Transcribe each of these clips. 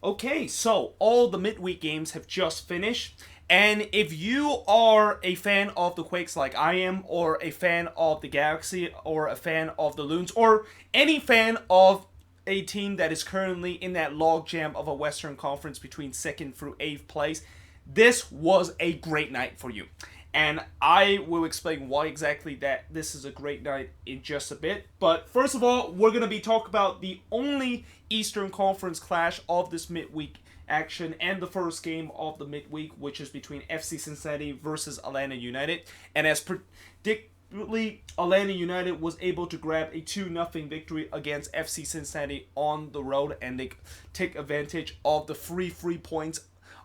Okay, so all the midweek games have just finished. And if you are a fan of the Quakes like I am, or a fan of the Galaxy, or a fan of the Loons, or any fan of a team that is currently in that logjam of a Western Conference between 2nd through 8th place, this was a great night for you. And I will explain why exactly that this is a great night in just a bit. But first of all, we're going to be talking about the only Eastern Conference clash of this midweek action and the first game of the midweek, which is between FC Cincinnati versus Atlanta United. And as predictably, Atlanta United was able to grab a 2-0 victory against FC Cincinnati on the road, and they take advantage of the free points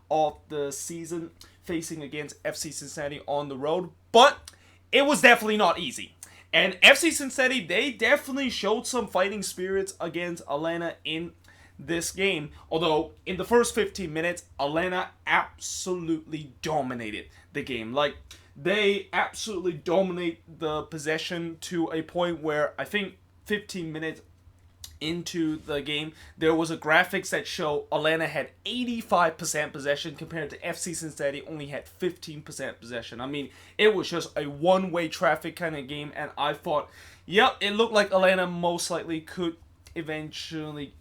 of the season facing against FC Cincinnati on the road. But it was definitely not easy. And FC Cincinnati, they definitely showed some fighting spirits against Atlanta in this game. Although, in the first 15 minutes, Atlanta absolutely dominated the game. Like, they absolutely dominate the possession to a point where I think 15 minutes into the game, there was a graphics that show Atlanta had 85% possession compared to FC Cincinnati only had 15% possession. I mean, it was just a one-way traffic kind of game, and I thought, yep, it looked like Atlanta most likely could eventually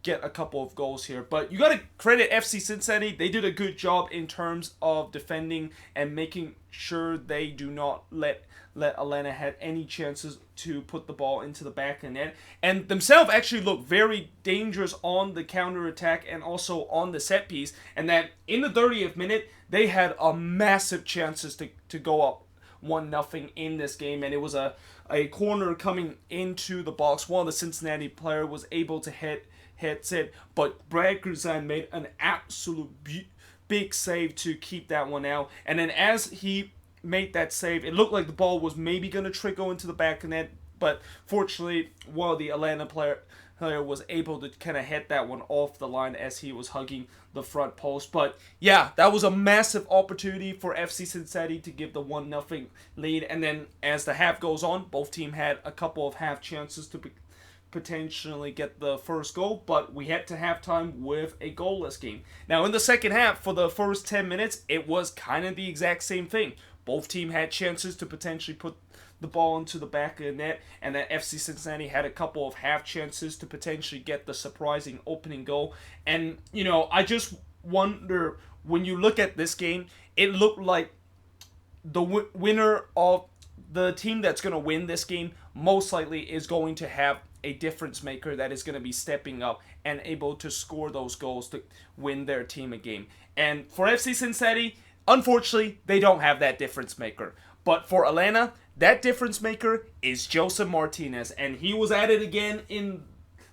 get a couple of goals here. But you got to credit FC Cincinnati. They did a good job in terms of defending and making sure they do not let Atlanta had any chances to put the ball into the back of the net. And themselves actually looked very dangerous on the counter-attack and also on the set piece. And that in the 30th minute, they had a massive chances to go up 1-0 in this game. And it was a corner coming into the box. One of the Cincinnati player was able to hit it, but Brad Guzan made an absolute big save to keep that one out. And then as he made that save, it looked like the ball was maybe going to trickle into the back of net, but fortunately, while the Atlanta player was able to kind of hit that one off the line as he was hugging the front post. But yeah, that was a massive opportunity for FC Cincinnati to give the 1-0 lead. And then as the half goes on, both teams had a couple of half chances to potentially get the first goal, but we head to halftime with a goalless game. Now, in the second half, for the first 10 minutes, it was kind of the exact same thing. Both teams had chances to potentially put the ball into the back of the net, and that FC Cincinnati had a couple of half chances to potentially get the surprising opening goal. And, you know, I just wonder, when you look at this game, it looked like the winner of the team that's going to win this game most likely is going to have a difference maker that is going to be stepping up and able to score those goals to win their team a game. And for FC Cincinnati, unfortunately, they don't have that difference maker. But for Atlanta, that difference maker is Joseph Martinez, and he was at it again in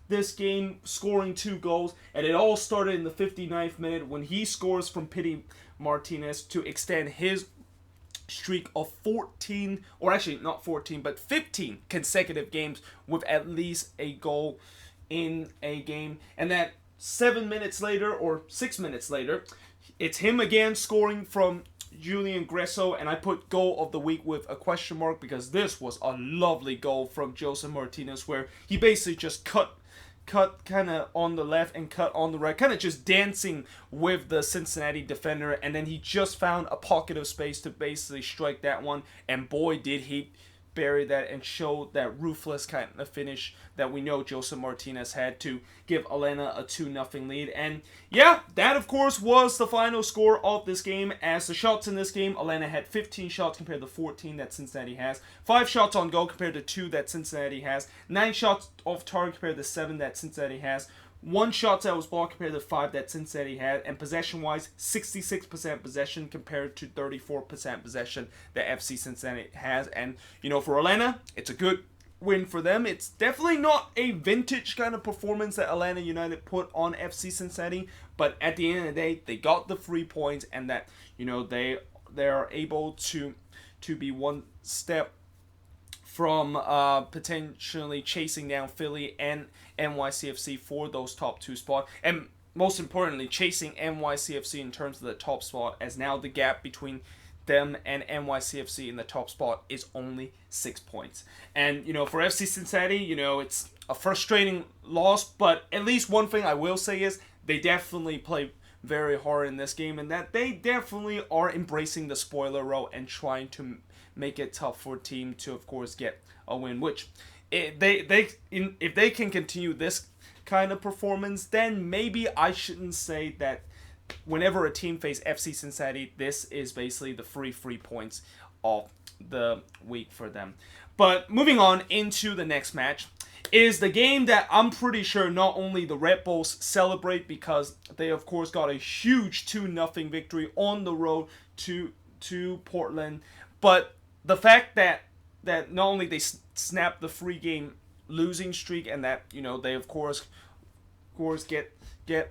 this game, scoring 2 goals, and it all started in the 59th minute when he scores from Pity Martinez to extend his streak of 14, or actually not 14, but 15 consecutive games with at least a goal in a game. And that 7 minutes later, or 6 minutes later, it's him again scoring from Julian Gresso, and I put goal of the week with a question mark because this was a lovely goal from Joseph Martinez where he basically just cut kind of on the left and cut on the right, kind of just dancing with the Cincinnati defender, and then he just found a pocket of space to basically strike that one, and boy did he bury that and show that ruthless kind of finish that we know Joseph Martinez had to give Atlanta a 2-0 lead. And yeah, that of course was the final score of this game. As the shots in this game, Atlanta had 15 shots compared to 14 that Cincinnati has, 5 shots on goal compared to 2 that Cincinnati has, 9 shots off target compared to 7 that Cincinnati has, 1 shot that was blocked compared to 5 that Cincinnati had, and possession-wise, 66% possession compared to 34% possession that FC Cincinnati has. And, you know, for Atlanta, it's a good win for them. It's definitely not a vintage kind of performance that Atlanta United put on FC Cincinnati, but at the end of the day, they got the 3 points, and that, you know, they are able to be one step from potentially chasing down Philly and NYCFC for those top 2 spots. And most importantly, chasing NYCFC in terms of the top spot, as now the gap between them and NYCFC in the top spot is only 6 points. And, you know, for FC Cincinnati, you know, it's a frustrating loss, but at least one thing I will say is they definitely play very hard in this game, and that they definitely are embracing the spoiler role and trying to make it tough for a team to, of course, get a win. Which, if they can continue this kind of performance, then maybe I shouldn't say that whenever a team faces FC Cincinnati, this is basically the free points of the week for them. But moving on into the next match is the game that I'm pretty sure not only the Redbulls celebrate because they of course got a huge 2-0 victory on the road to Portland, but the fact that not only they snapped the 3-game losing streak and that they of course get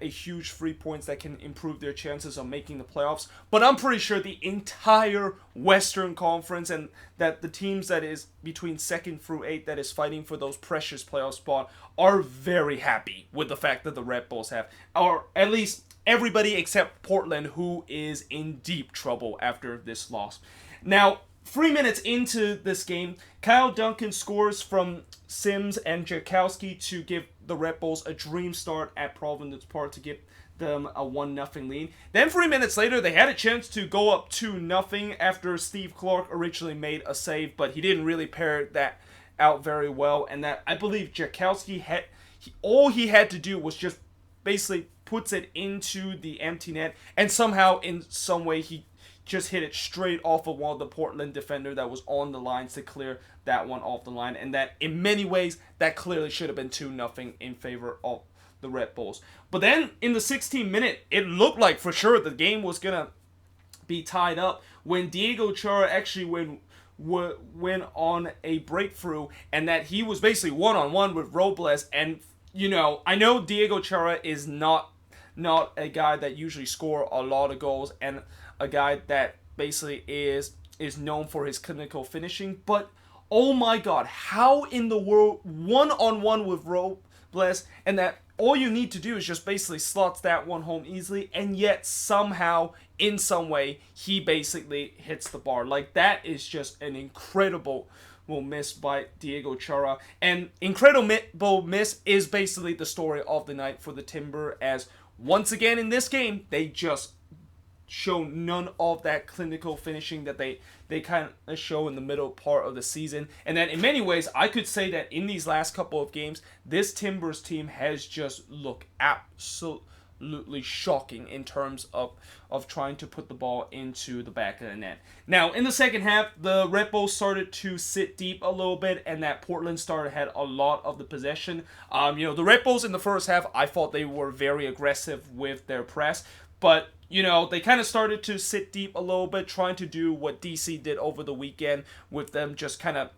a huge 3 points that can improve their chances of making the playoffs. But I'm pretty sure the entire Western Conference and that the teams that is between 2nd through 8th that is fighting for those precious playoff spot are very happy with the fact that the Red Bulls have, or at least everybody except Portland, who is in deep trouble after this loss. Now, 3 minutes into this game, Kyle Duncan scores from Sims and Jakowski to give the Red Bulls a dream start at Providence Park to give them a 1-0 lead. Then 3 minutes later, they had a chance to go up 2-0 after Steve Clark originally made a save, but he didn't really pair that out very well. And that I believe Jakowski all he had to do was just basically puts it into the empty net, and somehow in some way he just hit it straight off of one of the Portland defender that was on the lines to clear that one off the line. And that, in many ways, that clearly should have been 2-0 in favor of the Red Bulls. But then, in the 16th minute, it looked like for sure the game was going to be tied up when Diego Chara actually went on a breakthrough, and that he was basically one-on-one with Robles. And, I know Diego Chara is not a guy that usually score a lot of goals, and a guy that basically is known for his clinical finishing, but oh my god, how in the world one-on-one with Robles, and that all you need to do is just basically slots that one home easily, and yet somehow, in some way, he basically hits the bar. Like, that is just an incredible miss by Diego Chara, and incredible miss is basically the story of the night for the Timber, as once again in this game, they just show none of that clinical finishing that they kind of show in the middle part of the season. And that in many ways, I could say that in these last couple of games, this Timbers team has just looked absolutely shocking in terms of trying to put the ball into the back of the net. Now, in the second half, the Red Bulls started to sit deep a little bit, and that Portland had a lot of the possession. The Red Bulls in the first half, I thought they were very aggressive with their press, but they kind of started to sit deep a little bit, trying to do what DC did over the weekend with them just kind of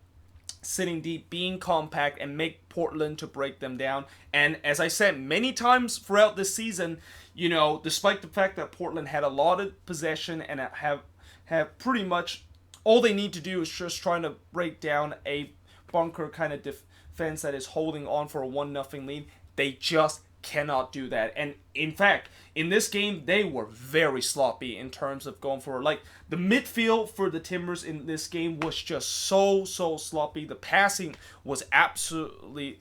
sitting deep, being compact, and make Portland to break them down. And as I said many times throughout this season, despite the fact that Portland had a lot of possession and have pretty much all they need to do is just trying to break down a bunker kind of defense that is holding on for a 1-0 lead, they just cannot do that. And in fact, in this game, they were very sloppy in terms of going forward. Like, the midfield for the Timbers in this game was just so sloppy. The passing was absolutely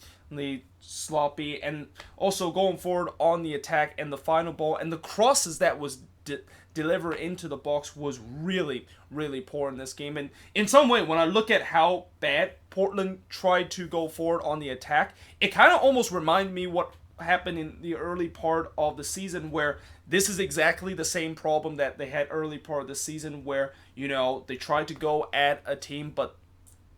sloppy, and also going forward on the attack and the final ball and the crosses that was delivered into the box was really poor in this game. And in some way, when I look at how bad Portland tried to go forward on the attack, it kind of almost reminded me what happened in the early part of the season, where this is exactly the same problem that they had early part of the season, where they tried to go at a team, but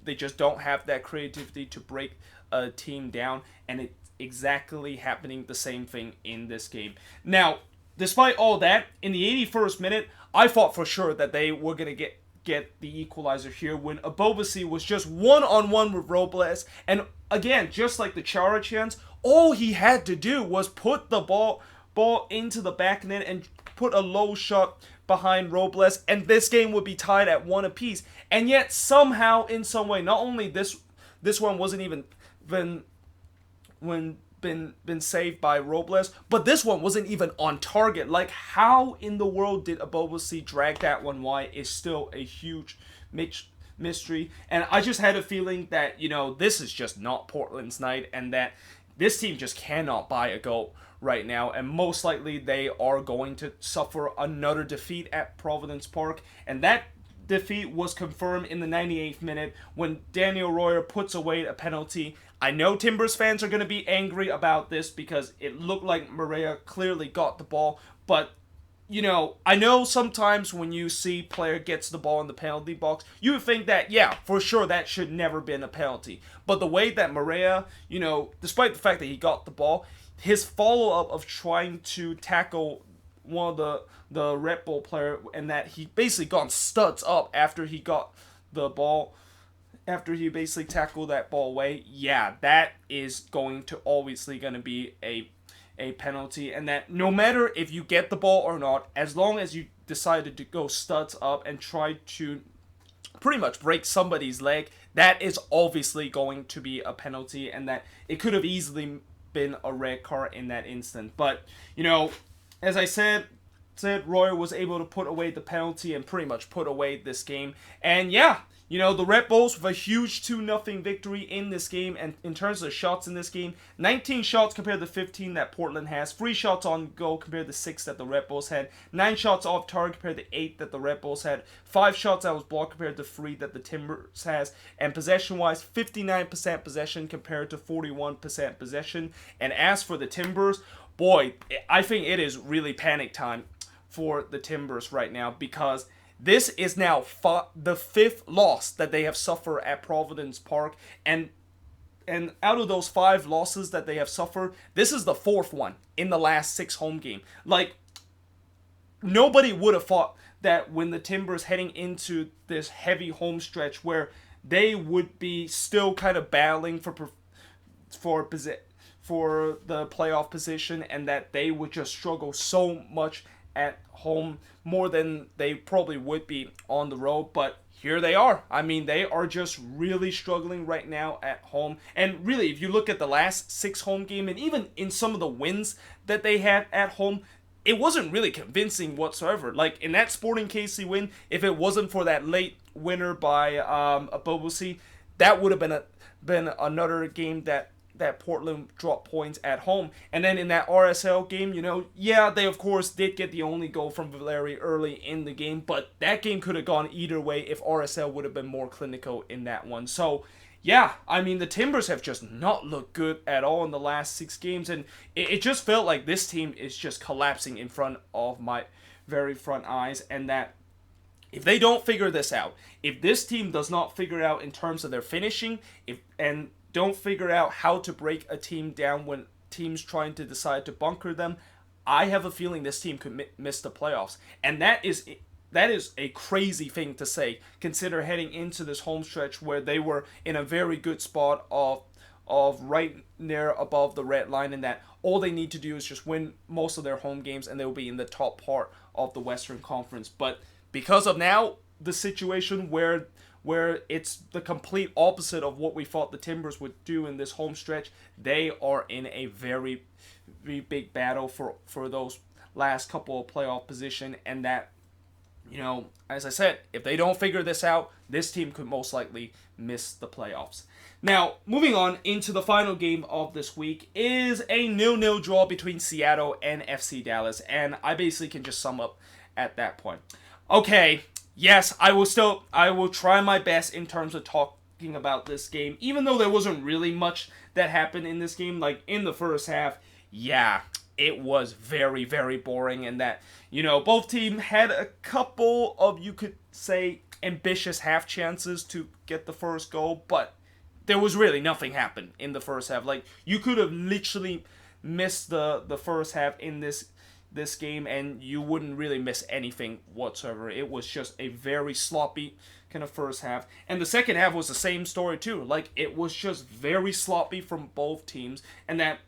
they just don't have that creativity to break a team down, and it's exactly happening the same thing in this game. Now, despite all that, in the 81st minute, I thought for sure that they were going to get the equalizer here when Abobasi was just one-on-one with Robles, and again, just like the Chara chance, all he had to do was put the ball into the back net and put a low shot behind Robles, and this game would be tied at 1 apiece. And yet, somehow, in some way, not only this one wasn't even been saved by Robles, but this one wasn't even on target. Like, how in the world did Abobasi drag that one wide is still a huge mystery. And I just had a feeling that, this is just not Portland's night, and that this team just cannot buy a goal right now, and most likely they are going to suffer another defeat at Providence Park, and that defeat was confirmed in the 98th minute when Daniel Royer puts away a penalty. I know Timbers fans are going to be angry about this because it looked like Maria clearly got the ball, but I know sometimes when you see player gets the ball in the penalty box, you would think that, yeah, for sure that should never been a penalty. But the way that Maria, despite the fact that he got the ball, his follow-up of trying to tackle one of the Red Bull player, and that he basically gone studs up after he got the ball, after he basically tackled that ball away, yeah, that is going to obviously going to be a penalty, and that no matter if you get the ball or not, as long as you decided to go studs up and try to pretty much break somebody's leg, that is obviously going to be a penalty, and that it could have easily been a red card in that instant. But, as I said, Royer was able to put away the penalty and pretty much put away this game. And yeah, the Red Bulls with a huge 2-0 victory in this game. And in terms of shots in this game, 19 shots compared to 15 that Portland has. 3 shots on goal compared to 6 that the Red Bulls had. 9 shots off target compared to 8 that the Red Bulls had. 5 shots that was blocked compared to 3 that the Timbers has. And possession-wise, 59% possession compared to 41% possession. And as for the Timbers, boy, I think it is really panic time for the Timbers right now, because this is now the 5th loss that they have suffered at Providence Park, and out of those 5 losses that they have suffered, this is the 4th one in the last 6 home game. Like, nobody would have thought that when the Timbers heading into this heavy home stretch where they would be still kind of battling for the playoff position, and that they would just struggle so much at home, more than they probably would be on the road. But here they are. I mean, they are just really struggling right now at home. And really, if you look at the last 6 home game, and even in some of the wins that they had at home, it wasn't really convincing whatsoever. Like in that Sporting KC win, if it wasn't for that late winner by Abobosi, that would have been another game that Portland dropped points at home. And then in that RSL game, they of course did get the only goal from Valeri early in the game, but that game could have gone either way if RSL would have been more clinical in that one. So, yeah, I mean, the Timbers have just not looked good at all in the last 6 games, and it just felt like this team is just collapsing in front of my very front eyes, and that if they don't figure this out, if this team does not figure out in terms of their finishing, and don't figure out how to break a team down when teams trying to decide to bunker them, I have a feeling this team could miss the playoffs. And that is a crazy thing to say, consider heading into this home stretch where they were in a very good spot of right there above the red line, and that all they need to do is just win most of their home games and they'll be in the top part of the Western Conference. But because of now the situation where it's the complete opposite of what we thought the Timbers would do in this home stretch, they are in a very, very big battle for those last couple of playoff position, and that, as I said, if they don't figure this out, this team could most likely miss the playoffs. Now, moving on into the final game of this week is a 0-0 draw between Seattle and FC Dallas, and I basically can just sum up at that point. Okay, yes, I will try my best in terms of talking about this game, even though there wasn't really much that happened in this game. Like, in the first half, yeah, it was very, very boring, and that, both teams had a couple of, you could say, ambitious half chances to get the first goal, but there was really nothing happened in the first half. Like, you could have literally missed the first half in this game and you wouldn't really miss anything whatsoever. It was just a very sloppy kind of first half, and the second half was the same story too. Like, it was just very sloppy from both teams, and that,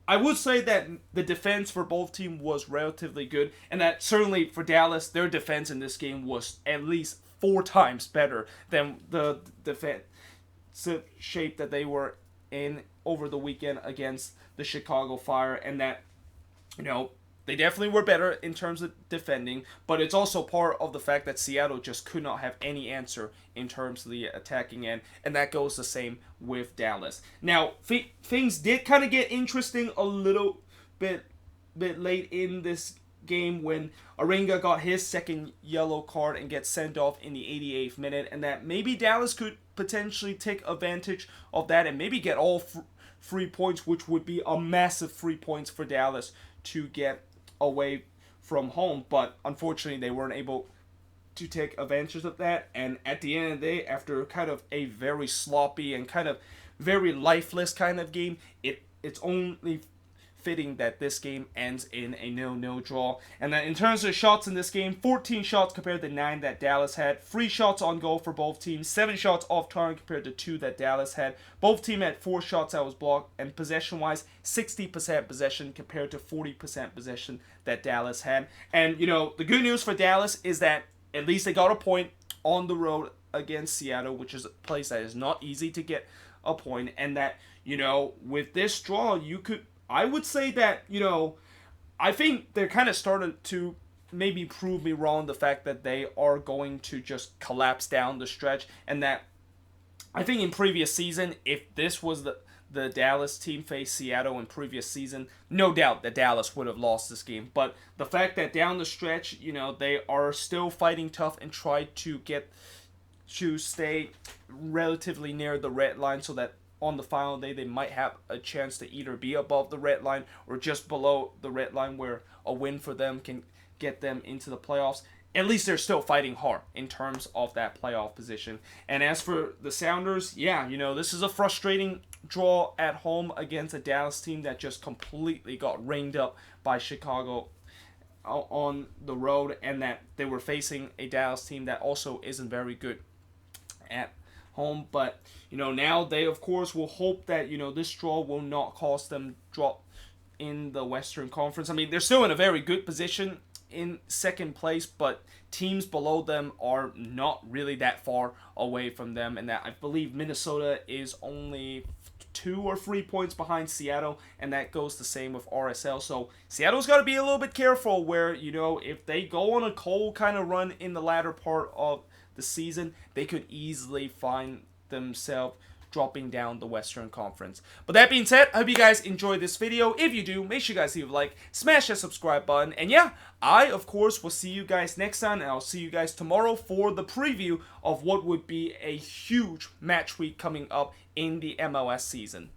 I would say that the defense for both teams was relatively good, and that certainly for Dallas, their defense in this game was at least 4 times better than the defensive shape that they were in over the weekend against the Chicago Fire, and that, they definitely were better in terms of defending, but it's also part of the fact that Seattle just could not have any answer in terms of the attacking end, and that goes the same with Dallas. Now, things did kind of get interesting a little bit late in this game when Aringa got his second yellow card and gets sent off in the 88th minute, and that maybe Dallas could potentially take advantage of that and maybe get all 3 points, which would be a massive 3 points for Dallas to get away from home. But unfortunately, they weren't able to take advantage of that. And at the end of the day, after kind of a very sloppy and kind of very lifeless kind of game, it's only fitting that this game ends in a 0-0 draw. And then in terms of shots in this game, 14 shots compared to 9 that Dallas had. 3 shots on goal for both teams. 7 shots off target compared to 2 that Dallas had. Both teams had 4 shots that was blocked. And possession-wise, 60% possession compared to 40% possession that Dallas had. And, you know, the good news for Dallas is that at least they got a point on the road against Seattle, which is a place that is not easy to get a point. And that, you know, with this draw, I would say that, you know, I think they're kind of started to maybe prove me wrong, the fact that they are going to just collapse down the stretch, and that I think in previous season, if this was the Dallas team faced Seattle in previous season, no doubt that Dallas would have lost this game. But the fact that down the stretch, you know, they are still fighting tough and try to stay relatively near the red line so that on the final day they might have a chance to either be above the red line or just below the red line, where a win for them can get them into the playoffs. At least they're still fighting hard in terms of that playoff position. And as for the Sounders, yeah, you know, this is a frustrating draw at home against a Dallas team that just completely got ringed up by Chicago on the road, and that they were facing a Dallas team that also isn't very good at home. But, you know, now they, of course, will hope that, you know, this draw will not cost them drop in the Western Conference. I mean, they're still in a very good position in second place, but teams below them are not really that far away from them, and that I believe Minnesota is only 2 or 3 points behind Seattle, and that goes the same with RSL. So Seattle's got to be a little bit careful where, you know, if they go on a cold kind of run in the latter part of the season, they could easily find themselves dropping down the Western Conference. But that being said, I hope you guys enjoyed this video. If you do, make sure you guys leave a like, smash that subscribe button, and yeah, I, of course, will see you guys next time, and I'll see you guys tomorrow for the preview of what would be a huge match week coming up in the MLS season.